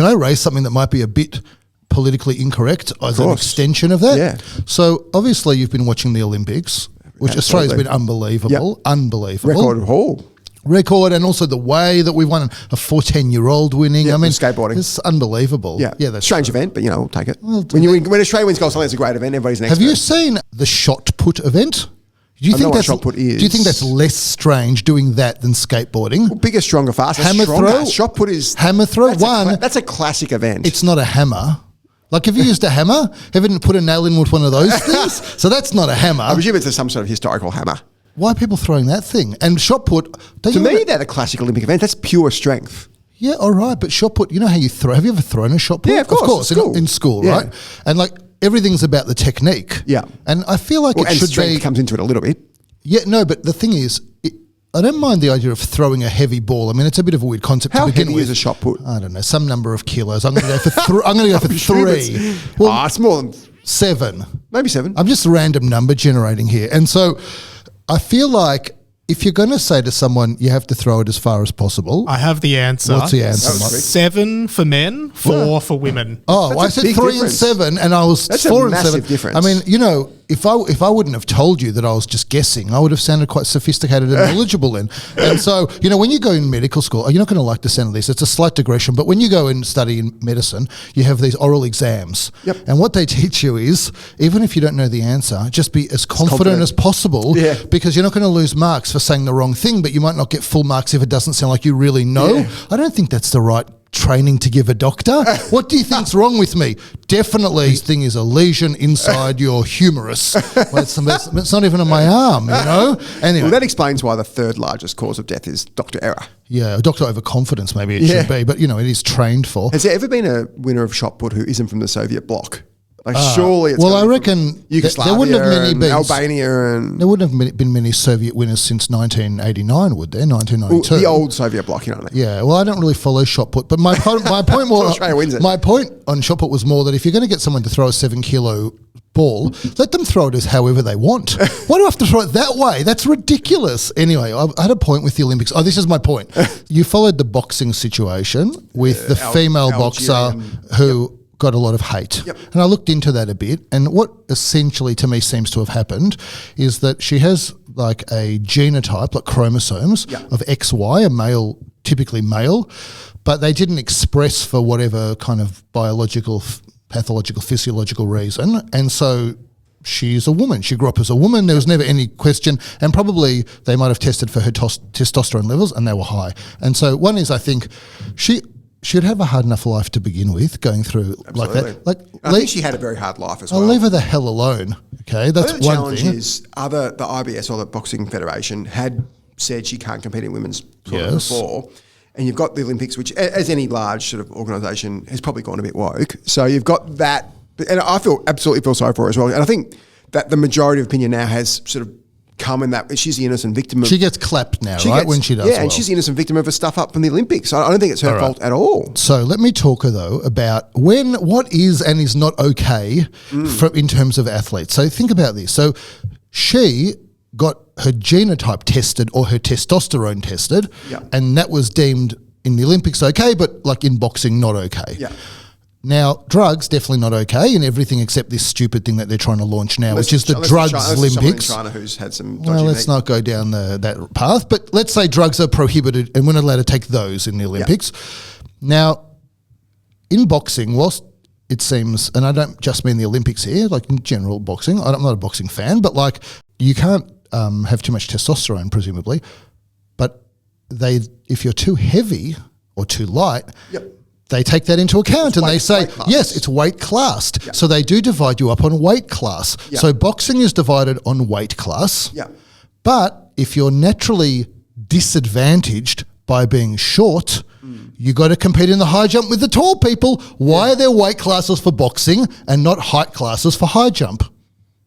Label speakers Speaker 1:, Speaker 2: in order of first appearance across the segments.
Speaker 1: can I raise something that might be a bit politically incorrect as an extension of that?
Speaker 2: Yeah.
Speaker 1: So obviously you've been watching the Olympics, which Australia's been unbelievable, unbelievable. Record, and also the way that we've won a 14-year-old winning. I mean,
Speaker 2: skateboarding.
Speaker 1: It's unbelievable.
Speaker 2: Yeah, that's strange event, but we'll take it. Well, when Australia wins gold, something that's a great event. Everybody's an expert.
Speaker 1: Have you seen the shot put event? Do you think that's shot put is? Do you think that's less strange doing that than skateboarding?
Speaker 2: Well, bigger, stronger, faster.
Speaker 1: Hammer throw.
Speaker 2: Shot put is
Speaker 1: hammer throw.
Speaker 2: That's a classic event.
Speaker 1: It's not a hammer. Like, have you used a hammer? Haven't put a nail in with one of those things? So that's not a hammer.
Speaker 2: I presume it's some sort of historical hammer.
Speaker 1: Why are people throwing that thing? And shot put...
Speaker 2: To me, they're a classic Olympic event. That's pure strength.
Speaker 1: Yeah, all right. But shot put, you know how you throw... Have you ever thrown a shot put?
Speaker 2: Yeah, of course.
Speaker 1: In school, right? And like, everything's about the technique.
Speaker 2: Yeah.
Speaker 1: And I feel like it should
Speaker 2: strength comes into it a little bit.
Speaker 1: Yeah, no, but the thing is... I don't mind the idea of throwing a heavy ball. I mean, it's a bit of a weird concept to begin with.
Speaker 2: How heavy is a shot put?
Speaker 1: I don't know, some number of kilos. I'm going to go for I'm going to go for 3.
Speaker 2: Well, it's more than
Speaker 1: 7.
Speaker 2: Maybe 7.
Speaker 1: I'm just random number generating here. And so I feel like if you're going to say to someone, you have to throw it as far as possible.
Speaker 3: I have the answer.
Speaker 1: What's the answer?
Speaker 3: 7 for men, 4 for women.
Speaker 1: Oh, I said 3 and 7, and I was 4 and 7.
Speaker 2: Massive difference.
Speaker 1: I mean, you know, if I wouldn't have told you that I was just guessing, I would have sounded quite sophisticated and knowledgeable then. And so, you know, when you go in medical school, you're not going to like the sound of this. It's a slight digression, but when you go and study in medicine, you have these oral exams.
Speaker 2: Yep.
Speaker 1: And what they teach you is, even if you don't know the answer, just be as confident as possible, because you're not going to lose marks for saying the wrong thing, but you might not get full marks if it doesn't sound like you really know. Yeah. I don't think that's the right training to give a doctor. What do you think's wrong with me? Definitely, this thing is a lesion inside your humerus. Well, it's not even on my arm, you know? Anyway.
Speaker 2: Well, that explains why the third largest cause of death is doctor error.
Speaker 1: Yeah, doctor overconfidence maybe it should be, but you know, it is trained for.
Speaker 2: Has there ever been a winner of shot put who isn't from the Soviet bloc? Like surely it's
Speaker 1: I reckon
Speaker 2: Yugoslavia
Speaker 1: there wouldn't have many
Speaker 2: Albania and...
Speaker 1: There wouldn't have been many Soviet winners since 1989, would there? 1992.
Speaker 2: Well, the old Soviet bloc, you know what I mean?
Speaker 1: Yeah, well, I don't really follow shot put, but my point
Speaker 2: Australia wins it.
Speaker 1: My point on shot put was more that if you're going to get someone to throw a 7-kilo ball, let them throw it as however they want. Why do I have to throw it that way? That's ridiculous. Anyway, I had a point with the Olympics. Oh, this is my point. You followed the boxing situation with the female boxer who... got a lot of hate.
Speaker 2: Yep.
Speaker 1: And I looked into that a bit, and what essentially to me seems to have happened is that she has like a genotype, like chromosomes of XY, a male, typically male, but they didn't express for whatever kind of biological, pathological, physiological reason, and so she's a woman. She grew up as a woman. There was never any question, and probably they might have tested for her testosterone levels, and they were high. And so one is, I think, she'd have a hard enough life to begin with, going through like that. Like,
Speaker 2: I think she had a very hard life as well.
Speaker 1: I'll leave her the hell alone. Okay, that's one thing.
Speaker 2: The challenge is the IBS or the Boxing Federation had said she can't compete in women's before, and you've got the Olympics, which, as any large sort of organisation, has probably gone a bit woke. So you've got that, and I absolutely feel sorry for her as well. And I think that the majority of opinion now has sort of come in that she's the innocent victim of...
Speaker 1: She gets clapped now, right, when she does
Speaker 2: and she's the innocent victim of a stuff up from the Olympics. I don't think it's her fault at all.
Speaker 1: So let me talk, though, about what is and is not okay in terms of athletes. So think about this. So she got her genotype tested or her testosterone tested, and that was deemed in the Olympics okay, but like in boxing, not okay.
Speaker 2: Yeah.
Speaker 1: Now, drugs, definitely not okay in everything except this stupid thing that they're trying to launch now, which is the drugs Olympics.
Speaker 2: In China who's had some dodgy
Speaker 1: well, let's not go down that path, but let's say drugs are prohibited and we're not allowed to take those in the Olympics. Now, in boxing, whilst it seems, and I don't just mean the Olympics here, like in general boxing, I'm not a boxing fan, but like you can't have too much testosterone, presumably, but if you're too heavy or too light, they take that into account and they say, yes, it's weight classed. So they do divide you up on weight class. So boxing is divided on weight class. But if you're naturally disadvantaged by being short, you got to compete in the high jump with the tall people. Why are there weight classes for boxing and not height classes for high jump?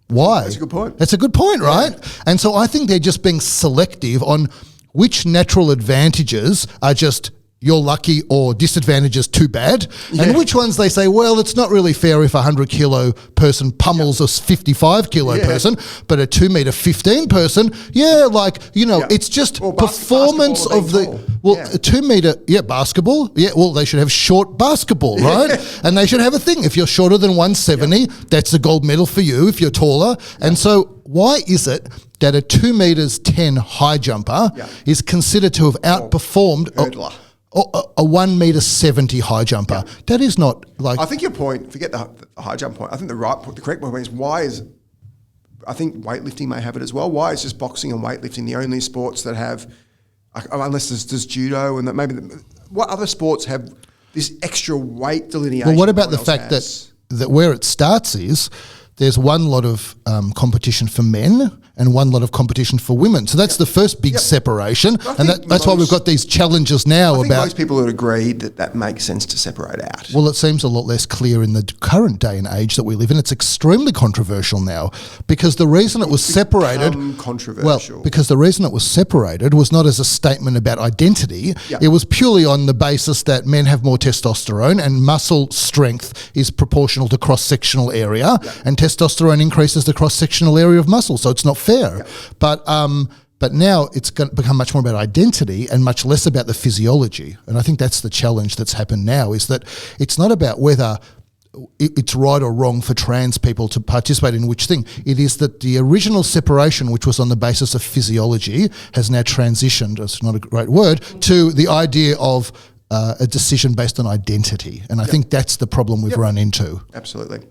Speaker 1: Why?
Speaker 2: That's a good point.
Speaker 1: That's a good point, right? And so I think they're just being selective on which natural advantages are just you're lucky or disadvantage is too bad, and which ones they say, well, it's not really fair if a 100 kilo person pummels a 55 kilo person, but a 2 meter 15 person, it's just performance of a 2 meter, basketball, they should have short basketball, right? And they should have a thing. If you're shorter than 170, that's a gold medal for you if you're taller. And so why is it that a 2 meters 10 high jumper is considered to have outperformed a 1 meter 70 high jumper? That is not like.
Speaker 2: I think your point. Forget the high jump point. I think the correct point is why is. I think weightlifting may have it as well. Why is just boxing and weightlifting the only sports that have, unless there's judo and that maybe what other sports have this extra weight delineation?
Speaker 1: Well, what about the fact that where it starts is there's one lot of competition for men and one lot of competition for women. So that's the first big separation. And that's why we've got these challenges now
Speaker 2: I think most people would agree that makes sense to separate out.
Speaker 1: Well, it seems a lot less clear in the current day and age that we live in. It's extremely controversial now because the reason it was separated...
Speaker 2: controversial.
Speaker 1: Well, because the reason it was separated was not as a statement about identity. It was purely on the basis that men have more testosterone and muscle strength is proportional to cross-sectional area and testosterone increases the cross-sectional area of muscle. So it's not fair. But now it's going to become much more about identity and much less about the physiology. And I think that's the challenge that's happened now is that it's not about whether it's right or wrong for trans people to participate in which thing. It is that the original separation, which was on the basis of physiology, has now transitioned, it's not a great word, to the idea of a decision based on identity. And I think that's the problem we've run into.
Speaker 2: Absolutely.